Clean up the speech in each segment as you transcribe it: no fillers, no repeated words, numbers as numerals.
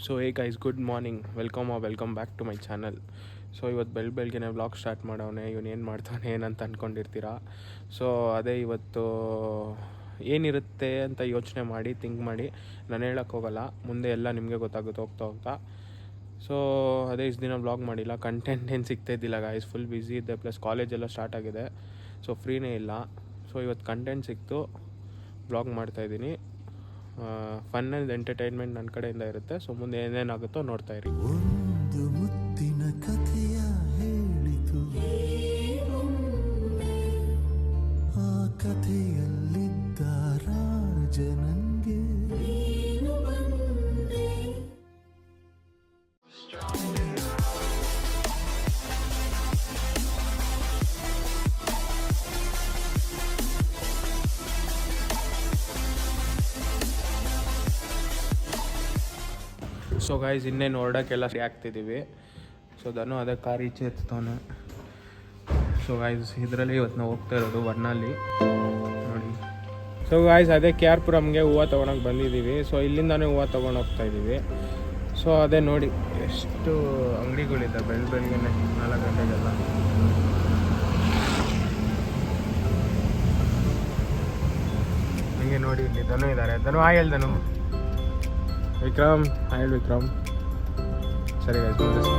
So hey guys, good morning, welcome back to my channel. So ಇವತ್ತು ಬೆಳಗ್ಗೆನೇ vlog start ಮಾಡವನೆ. ಇವನು ಏನು ಮಾಡ್ತಾನೆ ಏನಂತ ಅಂದ್ಕೊಂಡಿರ್ತೀರ. ಸೊ ಅದೇ ಇವತ್ತು ಏನಿರುತ್ತೆ ಅಂತ ಯೋಚನೆ ಮಾಡಿ ಥಿಂಕ್ ಮಾಡಿ ನಾನು ಹೇಳೋಕ್ಕೆ ಹೋಗಲ್ಲ, ಮುಂದೆ ಎಲ್ಲ ನಿಮಗೆ ಗೊತ್ತಾಗುತ್ತೆ ಹೋಗ್ತಾ. ಸೊ ಅದೇ ಇಷ್ಟು ದಿನ ವ್ಲಾಗ್ ಮಾಡಿಲ್ಲ, ಕಂಟೆಂಟ್ ಏನು ಸಿಗ್ತಾಯಿದ್ದಿಲ್ಲ ಗಾಯ್ಸ್, ಫುಲ್ ಬ್ಯುಸಿ ಇದ್ದೆ, ಪ್ಲಸ್ ಕಾಲೇಜೆಲ್ಲ ಸ್ಟಾರ್ಟ್ ಆಗಿದೆ, ಸೊ ಫ್ರೀನೇ ಇಲ್ಲ. ಸೊ ಇವತ್ತು ಕಂಟೆಂಟ್ ಸಿಕ್ತು, ವ್ಲಾಗ್ ಮಾಡ್ತಾಯಿದ್ದೀನಿ. ಫನ್ ಆ್ಯಂಡ್ ಎಂಟರ್ಟೈನ್ಮೆಂಟ್ ನನ್ನ ಕಡೆಯಿಂದ ಇರುತ್ತೆ. ಸೊ ಮುಂದೆ ಏನೇನಾಗುತ್ತೋ ನೋಡ್ತಾ ಇರಿ. ಒಂದು ಮುತ್ತಿನ ಕಥೆಯ ಹೇಳಿತು, ಆ ಕಥೆಯಲ್ಲಿದ್ದ ರಾಜ ನಂಗೆ. ಸೊ ಗೈಸ್, ಇನ್ನೇನು ಹೊರಡೋಕ್ಕೆಲ್ಲ ರೆಡಿ ಆಗ್ತಿದ್ದೀವಿ. ಸೊ ಧನು ಅದೇ ಕಾರ್ ಈಚೆ ಎತ್ತವನೆ. ಸೊ ಗೈಸ್, ಇದರಲ್ಲಿ ಇವತ್ತು ನಾವು ಹೋಗ್ತಾ ಇರೋದು ವರ್ನಲ್ಲಿ ನೋಡಿ. ಸೊ ಗೈಸ್, ಅದೇ KR-ಪುರಂಗೆ ಹೂವು ತೊಗೊಳಕ್ಕೆ ಬಂದಿದ್ದೀವಿ. ಸೊ ಇಲ್ಲಿಂದಾನೇ ಹೂವು ತೊಗೊಂಡು ಹೋಗ್ತಾ ಇದ್ದೀವಿ. ಸೊ ಅದೇ ನೋಡಿ ಎಷ್ಟು ಅಂಗಡಿಗಳಿದೆ ಬೆಳಗ್ಗೆ 4 ಗಂಟೆಗೆಲ್ಲ. ಹಂಗೆ ನೋಡಿ, ಇಲ್ಲಿ ಧನು ಇದ್ದಾರೆ. ಧನು ಧನು ವಿಕ್ರಮ್, ಹಾಯ್ ವಿಕ್ರಮ್. ಸರಿ ಗೈಸ್,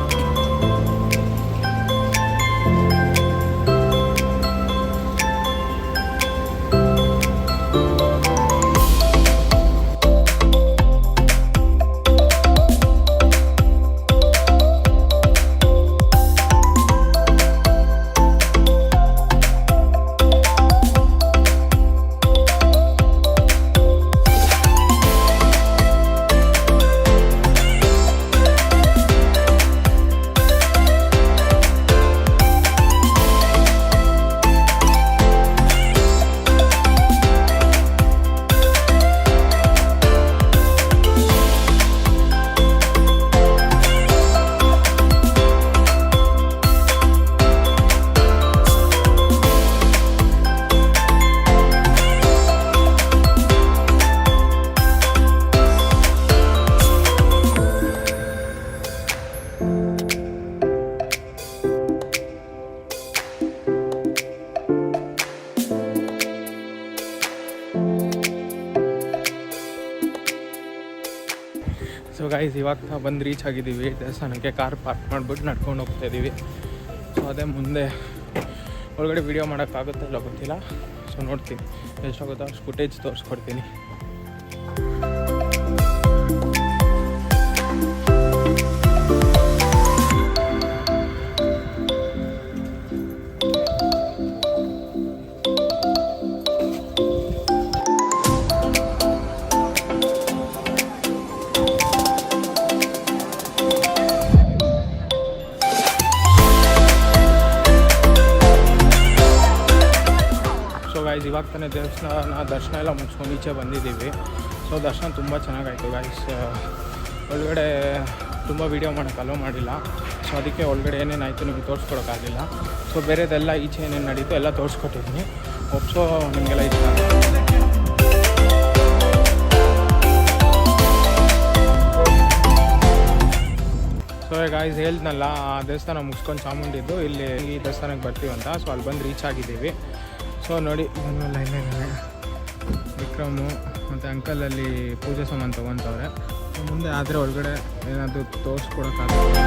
ಸೊ ಗೈಸ್, ಇವಾಗ ಬಂದು ರೀಚ್ ಆಗಿದ್ದೀವಿ ದೇವಸ್ಥಾನಕ್ಕೆ. ಕಾರ್ ಪಾರ್ಕ್ ಮಾಡಿಬಿಟ್ಟು ನಡ್ಕೊಂಡು ಹೋಗ್ತಾ ಇದ್ದೀವಿ. ಸೊ ಅದೇ ಮುಂದೆ ಒಳಗಡೆ ವೀಡಿಯೋ ಮಾಡೋಕ್ಕಾಗುತ್ತೆ ಇಲ್ಲ ಗೊತ್ತಿಲ್ಲ. ಸೊ ನೋಡ್ತೀನಿ, ಎಷ್ಟಾಗುತ್ತೋ ಅಷ್ಟು ಫುಟೇಜ್ ತೋರಿಸ್ಕೊಡ್ತೀನಿ. ಇವಾಗ ತಾನೇ ದೇವಸ್ಥಾನ ದರ್ಶನ ಎಲ್ಲ ಮುಗಿಸ್ಕೊಂಡು ಈಚೆ ಬಂದಿದ್ದೀವಿ. ಸೊ ದರ್ಶನ ತುಂಬ ಚೆನ್ನಾಗಾಯಿತು ಗಾಯ್ಸ್. ಒಳಗಡೆ ತುಂಬ ವೀಡಿಯೋ ಮಾಡೋಕ್ಕೆ ಅಲೋ ಮಾಡಿಲ್ಲ. ಸೊ ಅದಕ್ಕೆ ಒಳಗಡೆ ಏನೇನಾಯಿತು ನಿಮ್ಗೆ ತೋರಿಸ್ಕೊಡೋಕ್ಕಾಗಿಲ್ಲ. ಸೊ ಬೇರೆದೆಲ್ಲ ಈಚೆ ಏನೇನು ನಡೀತು ಎಲ್ಲ ತೋರಿಸ್ಕೊಟ್ಟಿದ್ದೀನಿ. ಒಪ್ಸೋ ನಿಮಗೆಲ್ಲ ಇಷ್ಟ. ಸೊ ಗಾಯ್ಸ್, ಹೇಳ್ದನಲ್ಲ ಆ ದೇವಸ್ಥಾನ ಮುಗಿಸ್ಕೊಂಡು ಚಾಮುಂಡಿದ್ದು ಇಲ್ಲಿ ಈ ದೇವಸ್ಥಾನಕ್ಕೆ ಬರ್ತೀವಂತ. ಸೊ ಅಲ್ಲಿ ಬಂದು ರೀಚ್ ಆಗಿದ್ದೀವಿ. ಸೊ ನೋಡಿ, ಲೈನಾಗೇ ವಿಕ್ರಮು ಮತ್ತು ಅಂಕಲಲ್ಲಿ ಪೂಜೆ ಸಾಮಾನು ತೊಗೊತವ್ರೆ. ಮುಂದೆ ಆದರೆ ಒಳಗಡೆ ಏನಾದರೂ ತೋರಿಸ್ಕೊಡೋಕ್ಕಾಗುತ್ತೆ.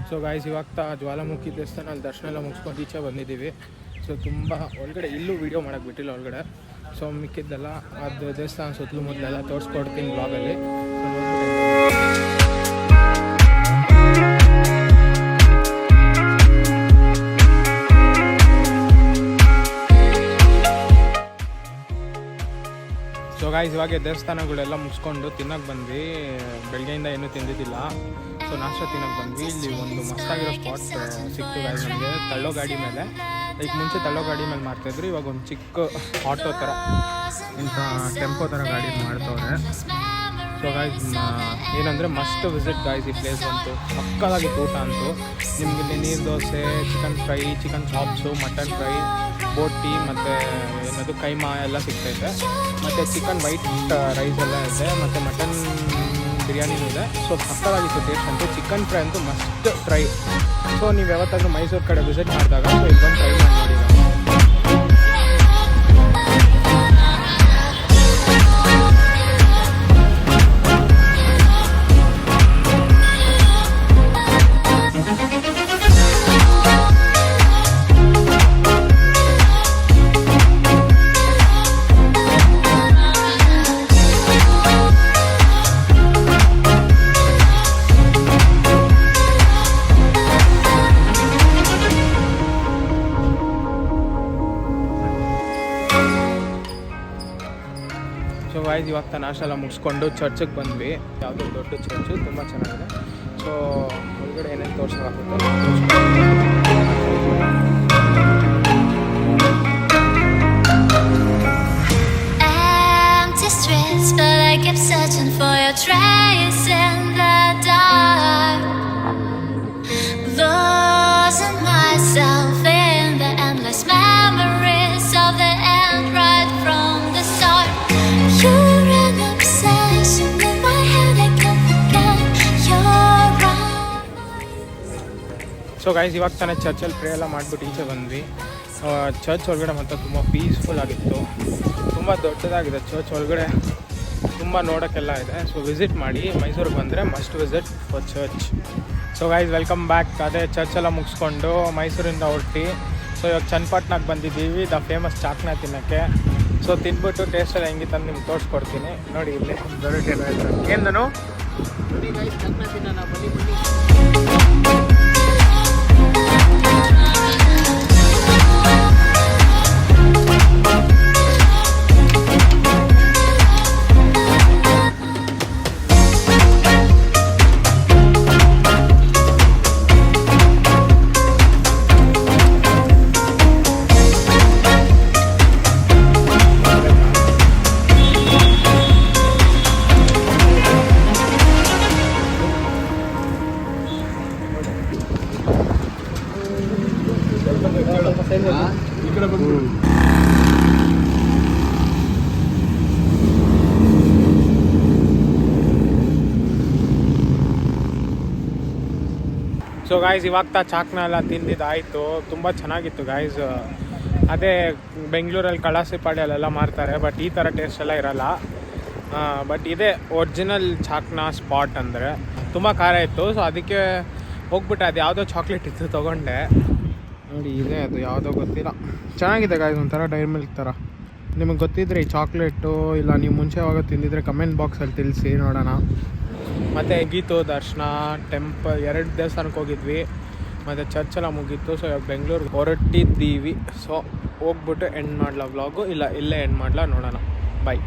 ಸೊ ಗಾಯ್ಸ್, ಇವಾಗ ಜ್ವಾಲಾಮುಖಿ ದೇವಸ್ಥಾನಲ್ಲಿ ದರ್ಶನ ಎಲ್ಲ ಮುಗಿಸ್ಕೊಂಡು ಈಚೆ ಬಂದಿದ್ದೀವಿ. ಸೊ ತುಂಬ ಒಳಗಡೆ ಇಲ್ಲೂ ವೀಡಿಯೋ ಮಾಡೋಕ್ಕೆ ಬಿಟ್ಟಿಲ್ಲ ಒಳಗಡೆ. ಸೊ ಮಿಕ್ಕಿದ್ದೆಲ್ಲ ಅದು ದೇವಸ್ಥಾನ ಸುತ್ತಲೂ ಮೊದಲೆಲ್ಲ ತೋರಿಸ್ಕೊಡ್ತೀನಿ ಬ್ಲಾಗಲ್ಲಿ. ಸೊ ಗಾಯ್ಸ್, ಇವಾಗ ದೇವಸ್ಥಾನಗಳೆಲ್ಲ ಮುಗಿಸ್ಕೊಂಡು ತಿನ್ನೋಕ್ಕೆ ಬಂದ್ವಿ. ಬೆಳಗ್ಗೆಯಿಂದ ಏನೂ ತಿಂದಿದ್ದಿಲ್ಲ. ಸೊ ನಾಷ್ಟ ತಿನ್ನೋಕ್ಕೆ ಬಂದ್ವಿ. ಇಲ್ಲಿ ಒಂದು ಮಸ್ತಾಗಿರೋ ಸ್ಪಾಟ್ ಸಿಕ್ತು ಗಾಯ್ಸ್ ನಮಗೆ, ತಳ್ಳೋ ಗಾಡಿ ಮೇಲೆ. ಈಗ ಮುಂಚೆ ತಳ್ಳೋ ಗಾಡಿ ಮೇಲೆ ಮಾಡ್ತಾಯಿದ್ರು, ಇವಾಗ ಒಂದು ಚಿಕ್ಕ ಆಟೋ ಥರ ಇಂಥ ಟೆಂಪೋ ಥರ ಗಾಡಿ ಮಾಡ್ತವ್ರೆ. ಸೊ ಗಾಯ್ಸ್ ಏನಂದರೆ ಮಸ್ಟ್ ವಿಸಿಟ್ ಗಾಯ್ಸ್ ಈ ಪ್ಲೇಸ್ ಅಂತೂ ಸಕ್ಕತ್ತಾಗಿತ್ತು. ಊಟ ಅಂತೂ ನಿಮ್ಗೆ ಇಲ್ಲಿ neer dosa, chicken fry, chicken chops, mutton fry, boti ಮತ್ತು ಏನದು ಕೈಮಾ ಎಲ್ಲ ಸಿಗ್ತೈತೆ. ಮತ್ತು ಚಿಕನ್ ವೈಟ್ ರೈಸ್ ಎಲ್ಲ ಇದೆ, ಮತ್ತು ಮಟನ್ ಬಿರಿಯಾನಿನೂ ಇದೆ. ಸೊ ಸಕ್ಕತ್ತಾಗಿತ್ತು ಟೇಸ್ಟ್ ಅಂತೂ. ಚಿಕನ್ ಫ್ರೈ ಅಂತೂ ಮಸ್ಟ್ ಟ್ರೈ. ಸೊ ನೀವು ಯಾವತ್ತಾದ್ರೂ ಮೈಸೂರು ಕಡೆ ವಿಸಿಟ್ ಮಾಡಿದಾಗ ಸೊ ಇದೊಂದು ಟ್ರೈ ಮಾಡಿ ನೋಡಿ. ಸೊ ಗಾಯ್ಸ್ ಇವಾಗ ನಾಷ್ಟ ಎಲ್ಲ ಮುಗಿಸ್ಕೊಂಡು ಚರ್ಚಿಗೆ ಬಂದ್ವಿ. ಯಾವುದೋ ದೊಡ್ಡ ಚರ್ಚು, ತುಂಬ ಚೆನ್ನಾಗಿದೆ. ಸೊ ಒಳಗಡೆ ಏನೇನು ಸೊ ಗೈಸ್ ಇವಾಗ ತಾನೇ ಚರ್ಚಲ್ಲಿ ಪ್ರೇ ಎಲ್ಲ ಮಾಡಿಬಿಟ್ಟು ಈಚೆ ಬಂದ್ವಿ. ಚರ್ಚ್ ಒಳಗಡೆ ಮತ್ತು ತುಂಬ ಪೀಸ್ಫುಲ್ ಆಗಿತ್ತು. ತುಂಬ ದೊಡ್ಡದಾಗಿದೆ ಚರ್ಚ್ ಒಳಗಡೆ, ತುಂಬ ನೋಡೋಕ್ಕೆಲ್ಲ ಇದೆ. ಸೊ ವಿಸಿಟ್ ಮಾಡಿ, ಮೈಸೂರಿಗೆ ಬಂದರೆ must visit for church. So guys welcome back. ಅದೇ ಚರ್ಚೆಲ್ಲ ಮುಗಿಸ್ಕೊಂಡು ಮೈಸೂರಿಂದ ಹೊರಟಿ ಸೊ ಇವಾಗ ಚನ್ನಪಟ್ಟಣಕ್ಕೆ ಬಂದಿದ್ದೀವಿ ದ ಫೇಮಸ್ ಚಾಕ್ನ ತಿನ್ನೋಕ್ಕೆ. ಸೊ ತಿನ್ಬಿಟ್ಟು ಟೇಸ್ಟೆಲ್ಲ ಹೆಂಗಿತ್ತು ಅಂತ ನಿಮ್ಗೆ ತೋರಿಸ್ಕೊಡ್ತೀನಿ. ನೋಡಿ ಇಲ್ಲಿ ದೊಡ್ಡ ಏನು ನಾನು ನೋಡಿ ಗೈಸ್ ಚಾಕ್ನ ತಿನ್ನೋಣ ಬನ್ನಿ ಬನ್ನಿ. ಸೊ ಗಾಯ್ಸ್ ಇವಾಗ ಚಾಕ್ನ ಎಲ್ಲ ತಿಂದಿದ್ದಾಯಿತು. ತುಂಬ ಚೆನ್ನಾಗಿತ್ತು ಗಾಯ್ಸ್. ಅದೇ ಬೆಂಗಳೂರಲ್ಲಿ ಕಳಾಸಿಪಾಡ್ಯಲ್ಲೆಲ್ಲ ಮಾಡ್ತಾರೆ, ಬಟ್ ಈ ಥರ ಟೇಸ್ಟ್ ಎಲ್ಲ ಇರೋಲ್ಲ. ಬಟ್ ಇದೇ ಒರಿಜಿನಲ್ ಚಾಕ್ನ ಸ್ಪಾಟ್ ಅಂದರೆ. ತುಂಬ ಖಾರ ಇತ್ತು, ಸೊ ಅದಕ್ಕೆ ಹೋಗ್ಬಿಟ್ಟೆ. ಅದು ಯಾವುದೋ ಚಾಕ್ಲೇಟ್ ಇತ್ತು ತೊಗೊಂಡೆ. ನೋಡಿ ಇದೆ ಅದು ಯಾವುದೋ ಗೊತ್ತಿಲ್ಲ, ಚೆನ್ನಾಗಿದೆ ಗಾಯ್ಸ್, ಒಂಥರ ಡೈರಿ ಮಿಲ್ಕ್ ಥರ. ನಿಮಗೆ ಗೊತ್ತಿದ್ರೆ ಈ ಚಾಕ್ಲೇಟು ಇಲ್ಲ ನೀವು ಮುಂಚೆ ಯಾವಾಗ ತಿಂದಿದ್ರೆ ಕಮೆಂಟ್ ಬಾಕ್ಸಲ್ಲಿ ತಿಳಿಸಿ ನೋಡೋಣ. ಮತ್ತು ಗೀತು ದರ್ಶನ ಟೆಂಪಲ್ 2 ದೇವಸ್ಥಾನಕ್ಕೆ ಹೋಗಿದ್ವಿ, ಮತ್ತು ಚರ್ಚೆಲ್ಲ ಮುಗೀತು. ಸೊ ಇವಾಗ ಬೆಂಗಳೂರಿಗೆ ಹೊರಟಿದ್ದೀವಿ. ಸೊ ಹೋಗ್ಬಿಟ್ಟು ಎಂಡ್ ಮಾಡಲ ವ್ಲಾಗು, ಇಲ್ಲ ಇಲ್ಲೇ ಎಂಡ್ ಮಾಡಲ ನೋಡೋಣ. ಬಾಯ್.